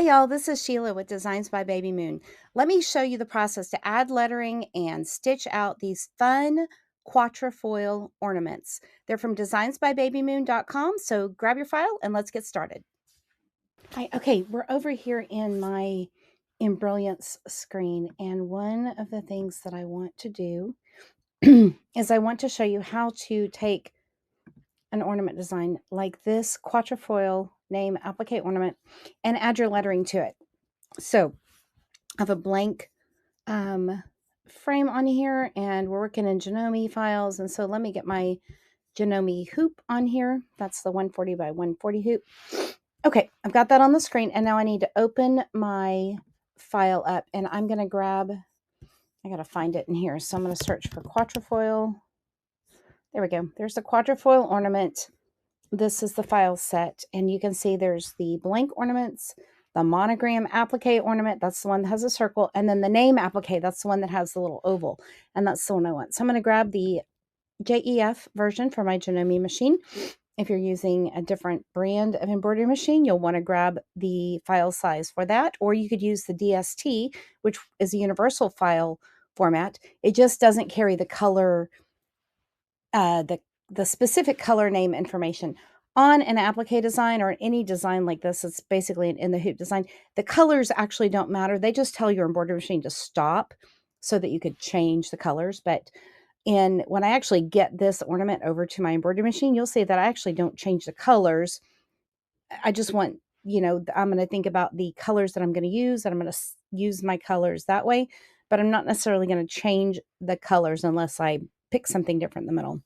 Hey y'all, this is Sheila with Designs by Babymoon. Let me show you the process to add lettering and stitch out these fun quatrefoil ornaments. They're from designsbybabymoon.com, so grab your file and let's get started. Hi, okay, we're over here in my Embrilliance screen, and one of the things that I want to do is I want to show you how to take an ornament design like this Quatrefoil Name Appliqué ornament and add your lettering to it. So I have a blank frame on here, and we're working in Janome files. And so let me get my Janome hoop on here. That's the 140 by 140 hoop. Okay, I've got that on the screen, and now I need to open my file up, and I'm going to grab, I got to find it in here. So I'm going to search for Quatrefoil. There we go. There's the Quatrefoil ornament. This is the file set, and you can see there's the blank ornaments, the Monogram Appliqué ornament, that's the one that has a circle, and then the Name Appliqué, that's the one that has the little oval, and that's the one I want. So I'm going to grab the JEF version for my Janome machine. If you're using a different brand of embroidery machine, you'll want to grab the file size for that, or you could use the DST, which is a universal file format. It just doesn't carry the color, the specific color name information. On an applique design or any design like this, it's basically in the hoop design, the colors actually don't matter. They just tell your embroidery machine to stop so that you could change the colors. But when I actually get this ornament over to my embroidery machine, you'll see that I actually don't change the colors. I just want, I'm going to think about the colors that I'm going to use, and I'm going to use my colors that way. But I'm not necessarily going to change the colors unless I pick something different in the middle.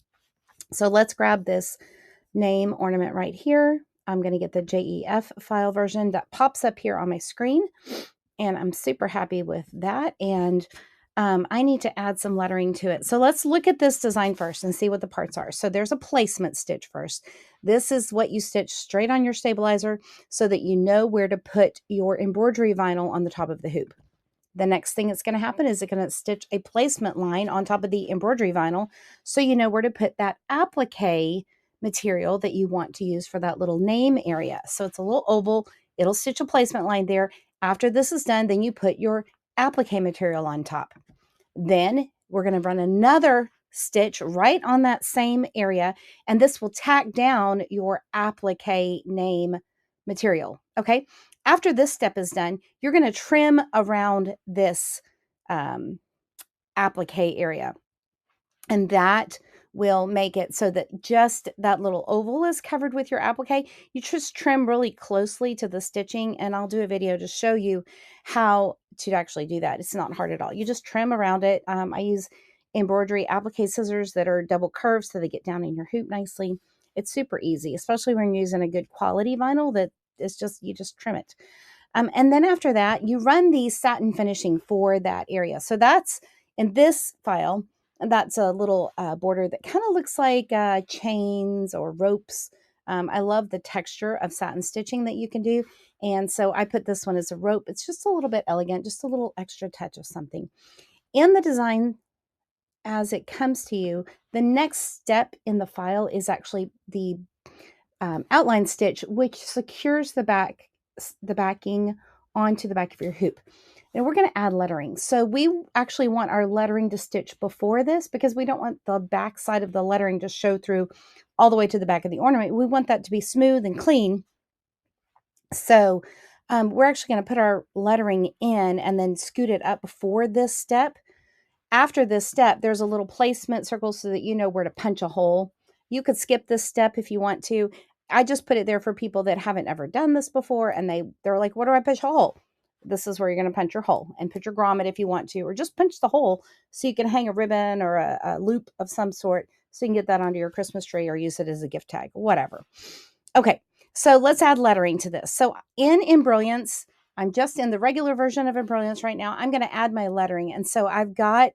So let's grab this name ornament right here. I'm going to get the JEF file version that pops up here on my screen, and I'm super happy with that. And I need to add some lettering to it. So let's look at this design first and see what the parts are. So there's a placement stitch first. This is what you stitch straight on your stabilizer so that you know where to put your embroidery vinyl on the top of the hoop. The next thing that's going to happen is it's going to stitch a placement line on top of the embroidery vinyl so you know where to put that applique material that you want to use for that little name area. So it's a little oval. It'll stitch a placement line there. After this is done, then you put your applique material on top. Then we're going to run another stitch right on that same area, and this will tack down your applique name material. Okay. After this step is done, you're going to trim around this applique area, and that will make it so that just that little oval is covered with your applique. You just trim really closely to the stitching, and I'll do a video to show you how to actually do that. It's not hard at all. You just trim around it. I use embroidery applique scissors that are double curved so they get down in your hoop nicely. It's super easy, especially when you're using a good quality vinyl that is just, you just trim it. And then after that, you run the satin finishing for that area. So that's in this file. And that's a little border that kind of looks like chains or ropes. I love the texture of satin stitching that you can do. And so I put this one as a rope. It's just a little bit elegant, just a little extra touch of something. In the design, as it comes to you, the next step in the file is actually the outline stitch, which secures the backing onto the back of your hoop. And we're going to add lettering. So we actually want our lettering to stitch before this because we don't want the back side of the lettering to show through all the way to the back of the ornament. We want that to be smooth and clean. So we're actually going to put our lettering in and then scoot it up before this step. After this step, there's a little placement circle so that you know where to punch a hole. You could skip this step if you want to. I just put it there for people that haven't ever done this before, and they're like, what do I punch a hole? This is where you're going to punch your hole, and put your grommet if you want to, or just punch the hole so you can hang a ribbon or a loop of some sort so you can get that onto your Christmas tree or use it as a gift tag, whatever. Okay, so let's add lettering to this. So in Embrilliance, I'm just in the regular version of Embrilliance right now. I'm going to add my lettering, and so I've got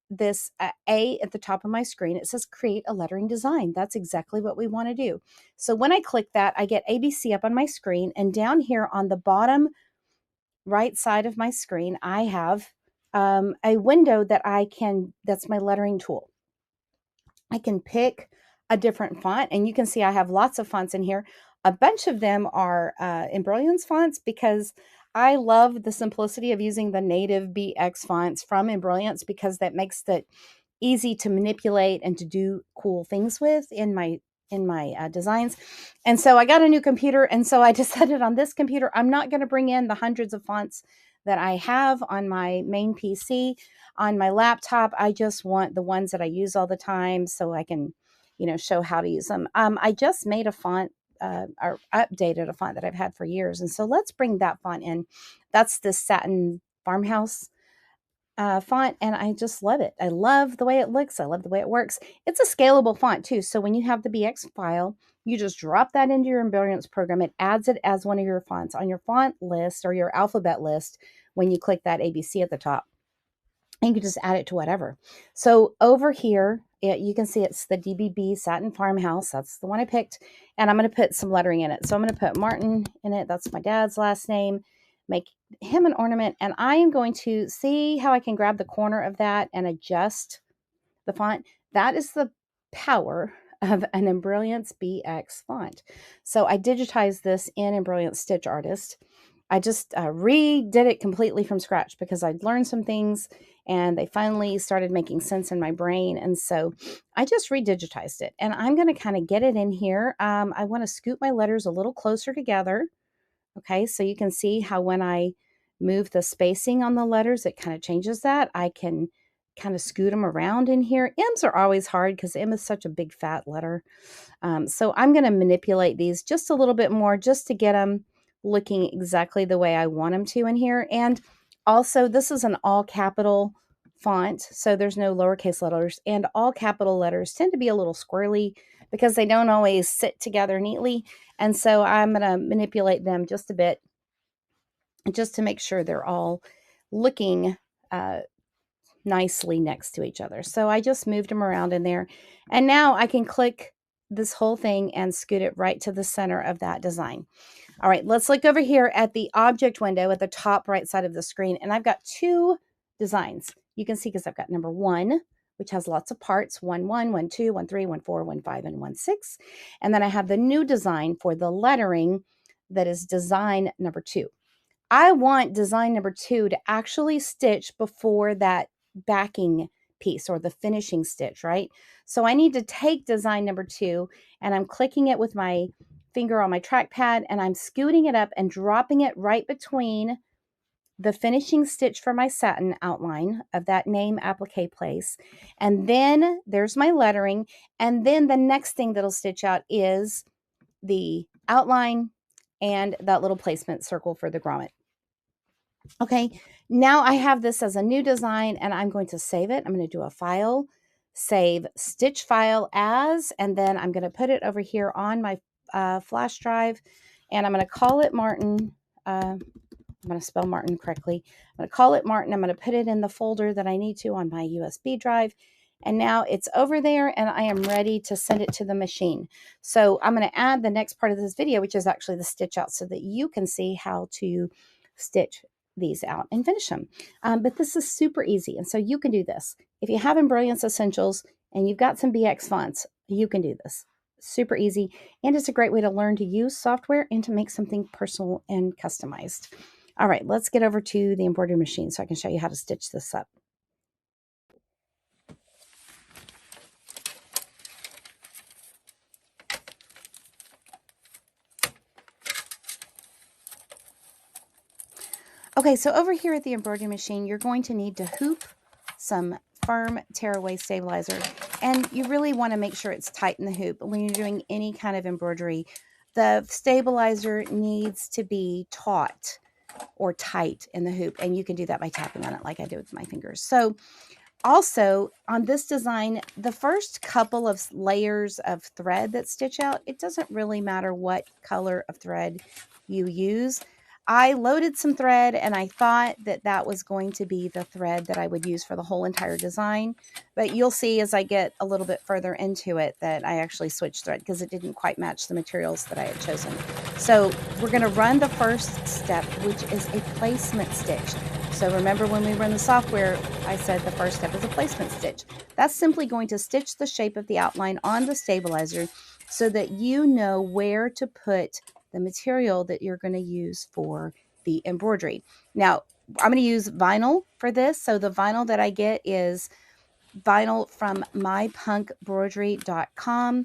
this A at the top of my screen. It says create a lettering design. That's exactly what we want to do. So when I click that, I get ABC up on my screen, and down here on the bottom right side of my screen, I have a window that that's my lettering tool. I can pick a different font, and you can see I have lots of fonts in here. A bunch of them are Embrilliance fonts because I love the simplicity of using the native BX fonts from Embrilliance because that makes it easy to manipulate and to do cool things with in my designs. And so I got a new computer, and so I decided on this computer I'm not going to bring in the hundreds of fonts that I have on my main PC. On my laptop, I just want the ones that I use all the time so I can, show how to use them. I just made a font or updated a font that I've had for years, and so let's bring that font in. That's the Satin Farmhouse font, and I just love it. I love the way it looks. I love the way it works. It's a scalable font too. So when you have the BX file, you just drop that into your Embrilliance program. It adds it as one of your fonts on your font list or your alphabet list when you click that ABC at the top. And you can just add it to whatever. So over here, you can see it's the DBB Satin Farmhouse. That's the one I picked. And I'm going to put some lettering in it. So I'm going to put Martin in it. That's my dad's last name. Make him an ornament. And I am going to see how I can grab the corner of that and adjust the font. That is the power of an Embrilliance BX font. So I digitized this in Embrilliance Stitch Artist. I just redid it completely from scratch because I'd learned some things and they finally started making sense in my brain. And so I just redigitized it, and I'm going to kind of get it in here. I want to scoot my letters a little closer together. Okay, so you can see how when I move the spacing on the letters, it kind of changes that. I can kind of scoot them around in here. M's are always hard because M is such a big fat letter. So I'm going to manipulate these just a little bit more just to get them looking exactly the way I want them to in here. And also, this is an all capital font, so there's no lowercase letters, and all capital letters tend to be a little squirrely because they don't always sit together neatly. And so I'm going to manipulate them just a bit just to make sure they're all looking nicely next to each other. So I just moved them around in there, and now I can click this whole thing and scoot it right to the center of that design. All right, let's look over here at the object window at the top right side of the screen, and I've got two designs. You can see because I've got number 1, which has lots of parts, 1, 1, 1, 2, 1, 3, 1, 4, 1, 5, and 1, 6. And then I have the new design for the lettering that is design number 2. I want design number 2 to actually stitch before that backing piece or the finishing stitch, right? So I need to take design number 2, and I'm clicking it with my finger on my trackpad, and I'm scooting it up and dropping it right between the finishing stitch for my satin outline of that name applique place. And then there's my lettering. And then the next thing that'll stitch out is the outline and that little placement circle for the grommet. Okay, now I have this as a new design, and I'm going to save it. I'm going to do a file, save stitch file as, and then I'm going to put it over here on my flash drive, and I'm going to call it Martin. I'm going to spell Martin correctly. I'm going to call it Martin. I'm going to put it in the folder that I need to on my USB drive. And now it's over there, and I am ready to send it to the machine. So I'm going to add the next part of this video, which is actually the stitch out, so that you can see how to stitch these out and finish them. But this is super easy, and so you can do this. If you have Embrilliance Essentials and you've got some BX fonts, you can do this. Super easy, and it's a great way to learn to use software and to make something personal and customized. All right, let's get over to the embroidery machine so I can show you how to stitch this up. Okay, so over here at the embroidery machine, you're going to need to hoop some firm tearaway stabilizer, and you really want to make sure it's tight in the hoop. When you're doing any kind of embroidery, the stabilizer needs to be taut or tight in the hoop, and you can do that by tapping on it like I did with my fingers. So also on this design, the first couple of layers of thread that stitch out, it doesn't really matter what color of thread you use. I loaded some thread, and I thought that that was going to be the thread that I would use for the whole entire design. But you'll see as I get a little bit further into it that I actually switched thread because it didn't quite match the materials that I had chosen. So we're going to run the first step, which is a placement stitch. So remember when we run the software, I said the first step is a placement stitch. That's simply going to stitch the shape of the outline on the stabilizer, so that you know where to put the material that you're going to use for the embroidery. Now, I'm going to use vinyl for this. So the vinyl that I get is vinyl from mypunkbroidery.com,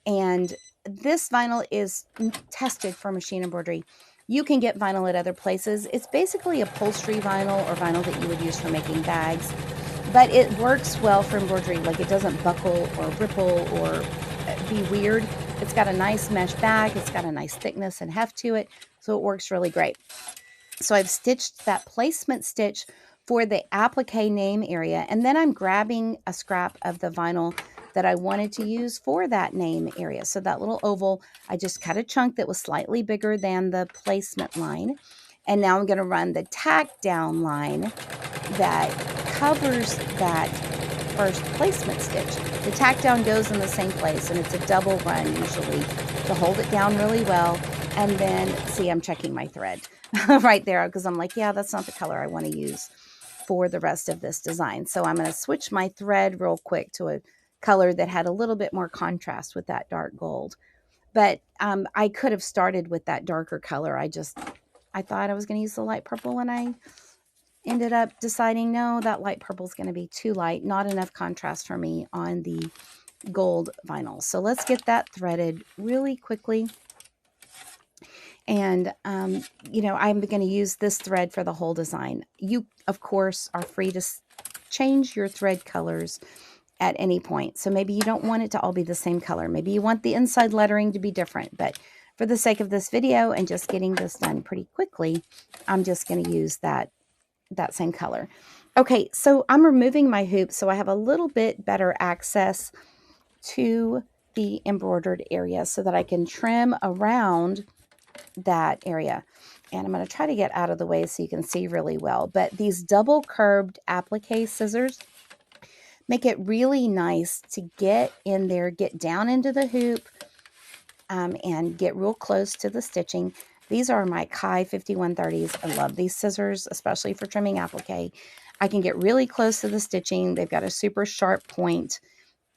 and this vinyl is tested for machine embroidery. You can get vinyl at other places. It's basically upholstery vinyl or vinyl that you would use for making bags, but it works well for embroidery. Like, it doesn't buckle or ripple or be weird. It's got a nice mesh bag. It's got a nice thickness and heft to it, so it works really great. So I've stitched that placement stitch for the applique name area, and then I'm grabbing a scrap of the vinyl that I wanted to use for that name area. So that little oval, I just cut a chunk that was slightly bigger than the placement line, and now I'm going to run the tack down line that covers that first placement stitch. The tack down goes in the same place, and it's a double run usually to hold it down really well. And then, see, I'm checking my thread right there because I'm like, yeah, that's not the color I want to use for the rest of this design. So I'm going to switch my thread real quick to a color that had a little bit more contrast with that dark gold. But I could have started with that darker color. I thought I was going to use the light purple, and I ended up deciding, no, that light purple is going to be too light, not enough contrast for me on the gold vinyl. So let's get that threaded really quickly. And, you know, I'm going to use this thread for the whole design. You, of course, are free to change your thread colors at any point. So maybe you don't want it to all be the same color. Maybe you want the inside lettering to be different. But for the sake of this video and just getting this done pretty quickly, I'm just going to use that same color. Okay, so I'm removing my hoop so I have a little bit better access to the embroidered area so that I can trim around that area. And I'm going to try to get out of the way so you can see really well. But these double curved applique scissors make it really nice to get in there, get down into the hoop, and get real close to the stitching. These are my Kai 5130s. I love these scissors, especially for trimming applique. I can get really close to the stitching. They've got a super sharp point.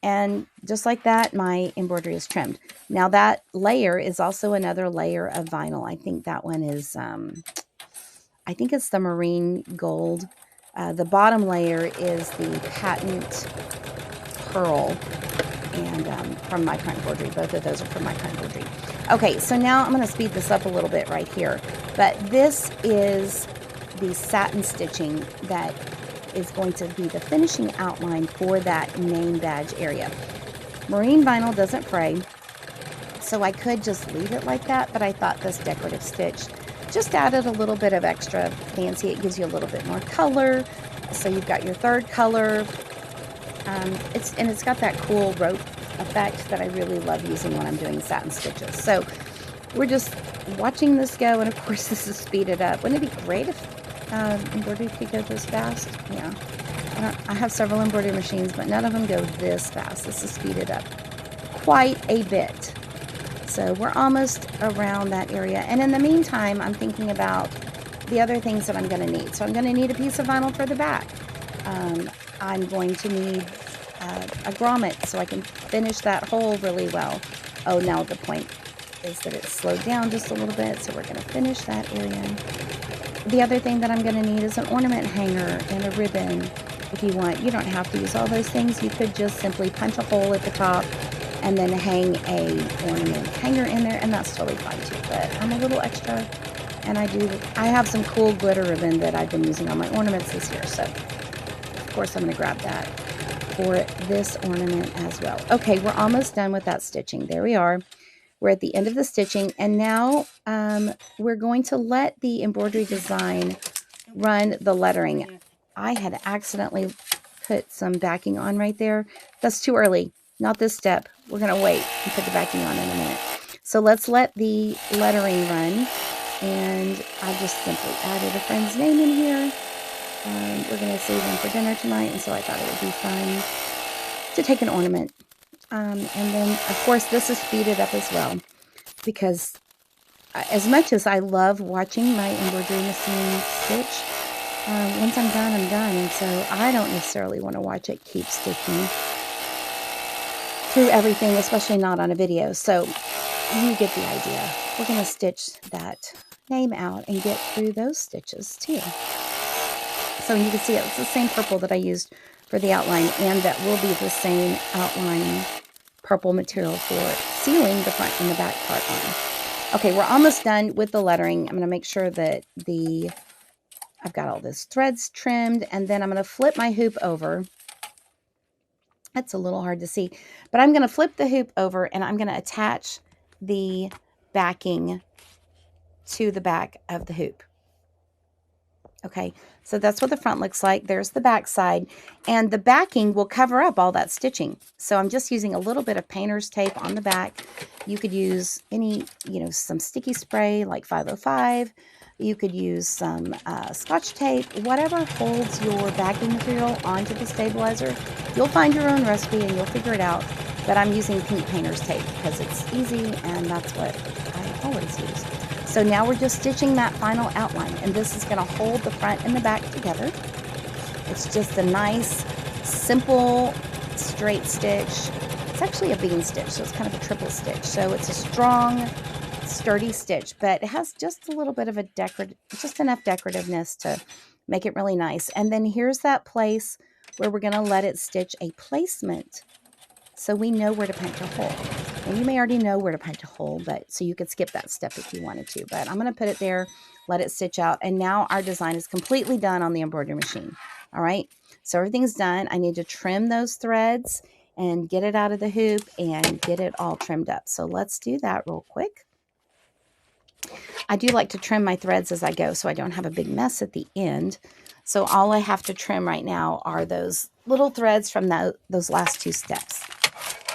And just like that, my embroidery is trimmed. Now that layer is also another layer of vinyl. I think that one is, I think it's the marine gold. The bottom layer is the patent pearl, and from My Kind Embroidery. Both of those are from My Kind Embroidery. Okay, so now I'm going to speed this up a little bit right here. But this is the satin stitching that is going to be the finishing outline for that name badge area. Marine vinyl doesn't fray, so I could just leave it like that, but I thought this decorative stitch just added a little bit of extra fancy. It gives you a little bit more color. So you've got your third color. It's got that cool rope effect that I really love using when I'm doing satin stitches. So we're just watching this go, and of course this is speeded up. Wouldn't it be great if embroidery could go this fast? Yeah. I have several embroidery machines, but none of them go this fast. This is speeded up quite a bit. So we're almost around that area. And in the meantime, I'm thinking about the other things that I'm going to need. So I'm going to need a piece of vinyl for the back. I'm going to need a grommet so I can finish that hole really well. Oh, now the point is that it's slowed down just a little bit, so we're going to finish that area. The other thing that I'm going to need is an ornament hanger and a ribbon. If you want, you don't have to use all those things. You could just simply punch a hole at the top and then hang a ornament hanger in there, and that's totally fine too. But I'm a little extra, and I have some cool glitter ribbon that I've been using on my ornaments this year, so of course I'm going to grab that for this ornament as well. Okay, we're almost done with that stitching. There we are. We're at the end of the stitching, and now we're going to let the embroidery design run the lettering. I had accidentally put some backing on right there. That's too early. Not this step. We're going to wait and put the backing on in a minute. So let's let the lettering run, and I just simply added a friend's name in here. We're going to save them for dinner tonight, and so I thought it would be fun to take an ornament. And then, of course, this is speeded up as well, because as much as I love watching my embroidery machine stitch, once I'm done, I'm done. And so I don't necessarily want to watch it keep stitching. through everything, especially not on a video. So you get the idea. We're going to stitch that name out and get through those stitches too. So you can see it's the same purple that I used for the outline, and that will be the same outline purple material for sealing the front and the back part on. Okay, we're almost done with the lettering. I'm going to make sure that I've got all this threads trimmed, and then I'm going to flip my hoop over. That's a little hard to see, but I'm going to flip the hoop over and I'm going to attach the backing to the back of the hoop. Okay, so that's what the front looks like. There's the back side, and the backing will cover up all that stitching. So I'm just using a little bit of painter's tape on the back. You could use any, some sticky spray like 505. You could use some Scotch tape, whatever holds your backing material onto the stabilizer. You'll find your own recipe and you'll figure it out. But I'm using pink painter's tape because it's easy and that's what I always use. So now we're just stitching that final outline, and this is going to hold the front and the back together. It's just a nice, simple, straight stitch. It's actually a bean stitch, so it's kind of a triple stitch. So it's a strong, sturdy stitch, but it has just a little bit of a just enough decorativeness to make it really nice. And then here's that place where we're going to let it stitch a placement, so we know where to punch a hole. And you may already know where to punch a hole, but so you could skip that step if you wanted to. But I'm going to put it there, let it stitch out, and now our design is completely done on the embroidery machine. All right, so everything's done. I need to trim those threads and get it out of the hoop and get it all trimmed up. So let's do that real quick. I do like to trim my threads as I go so I don't have a big mess at the end. So all I have to trim right now are those little threads from those last two steps.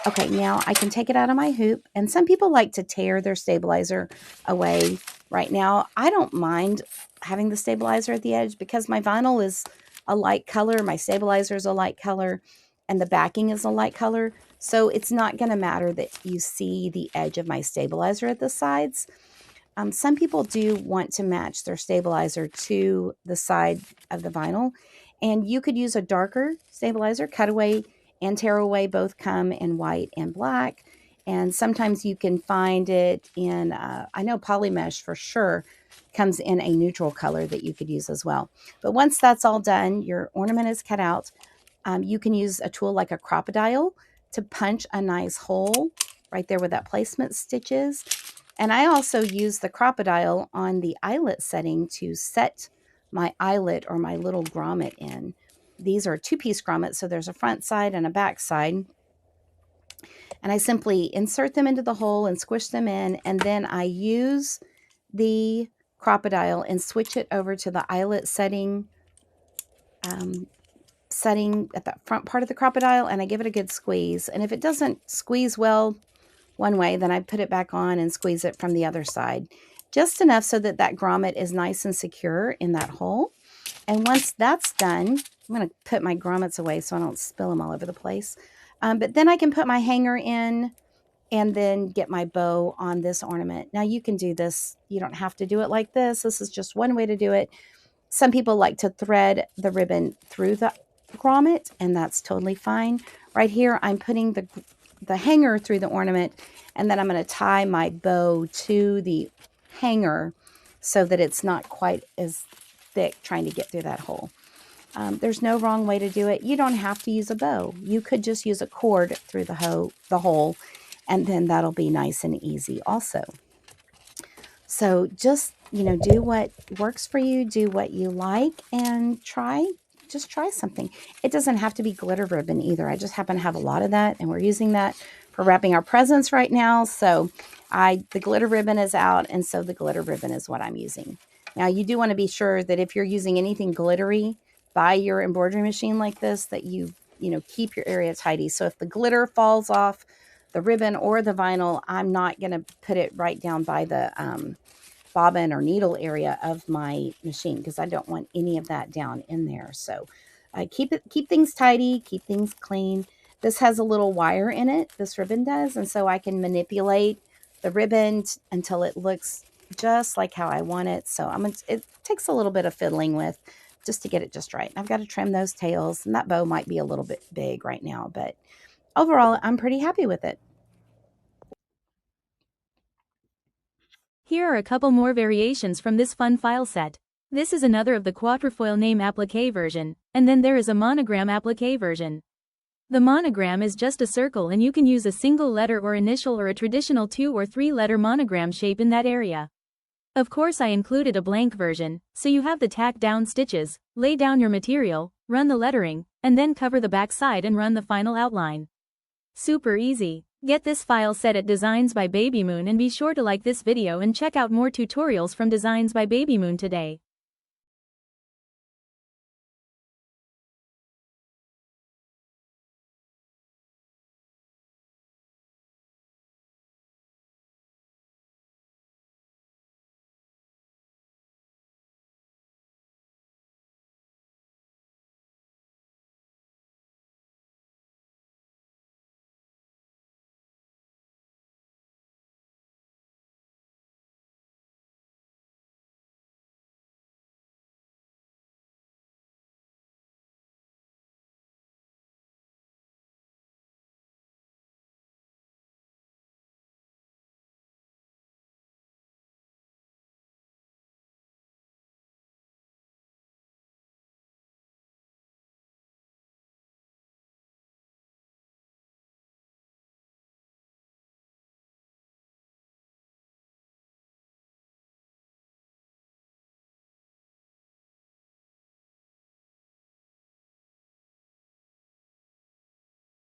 Okay, now I can take it out of my hoop, and some people like to tear their stabilizer away. Right now, I don't mind having the stabilizer at the edge because my vinyl is a light color, my stabilizer is a light color, and the backing is a light color. So it's not going to matter that you see the edge of my stabilizer at the sides. Some people do want to match their stabilizer to the side of the vinyl, and you could use a darker stabilizer. Cutaway and tearaway both come in white and black, and sometimes you can find it in, I know Polymesh for sure comes in a neutral color that you could use as well. But once that's all done, your ornament is cut out, you can use a tool like a crocodile to punch a nice hole right there where that placement stitch is. And I also use the crocodile on the eyelet setting to set my eyelet or my little grommet in. These are two-piece grommets, so there's a front side and a back side. And I simply insert them into the hole and squish them in, and then I use the crocodile and switch it over to the eyelet setting at the front part of the crocodile, and I give it a good squeeze. And if it doesn't squeeze well one way, then I put it back on and squeeze it from the other side. Just enough so that that grommet is nice and secure in that hole. And once that's done, I'm going to put my grommets away so I don't spill them all over the place. But then I can put my hanger in and then get my bow on this ornament. Now you can do this. You don't have to do it like this. This is just one way to do it. Some people like to thread the ribbon through the grommet, and that's totally fine. Right here, I'm putting the hanger through the ornament, and then I'm going to tie my bow to the hanger so that it's not quite as thick trying to get through that hole. There's no wrong way to do it. You don't have to use a bow. You could just use a cord through the hole, and then that'll be nice and easy also. So just, do what works for you, do what you like, and just try something. It doesn't have to be glitter ribbon either. I just happen to have a lot of that, and we're using that for wrapping our presents right now. So the glitter ribbon is out, and so the glitter ribbon is what I'm using. Now, you do want to be sure that if you're using anything glittery by your embroidery machine like this, that you keep your area tidy. So if the glitter falls off the ribbon or the vinyl, I'm not going to put it right down by the bobbin or needle area of my machine because I don't want any of that down in there. So keep things tidy, keep things clean. This has a little wire in it, this ribbon does, and so I can manipulate the ribbon until it looks just like how I want it. So it takes a little bit of fiddling with just to get it just right. I've got to trim those tails, and that bow might be a little bit big right now, but overall, I'm pretty happy with it. Here are a couple more variations from this fun file set. This is another of the Quatrefoil Name Appliqué version, and then there is a Monogram Appliqué version. The monogram is just a circle and you can use a single letter or initial or a traditional 2 or 3 letter monogram shape in that area. Of course I included a blank version, so you have the tack down stitches, lay down your material, run the lettering, and then cover the back side and run the final outline. Super easy. Get this file set at Designs by Babymoon and be sure to like this video and check out more tutorials from Designs by Babymoon today.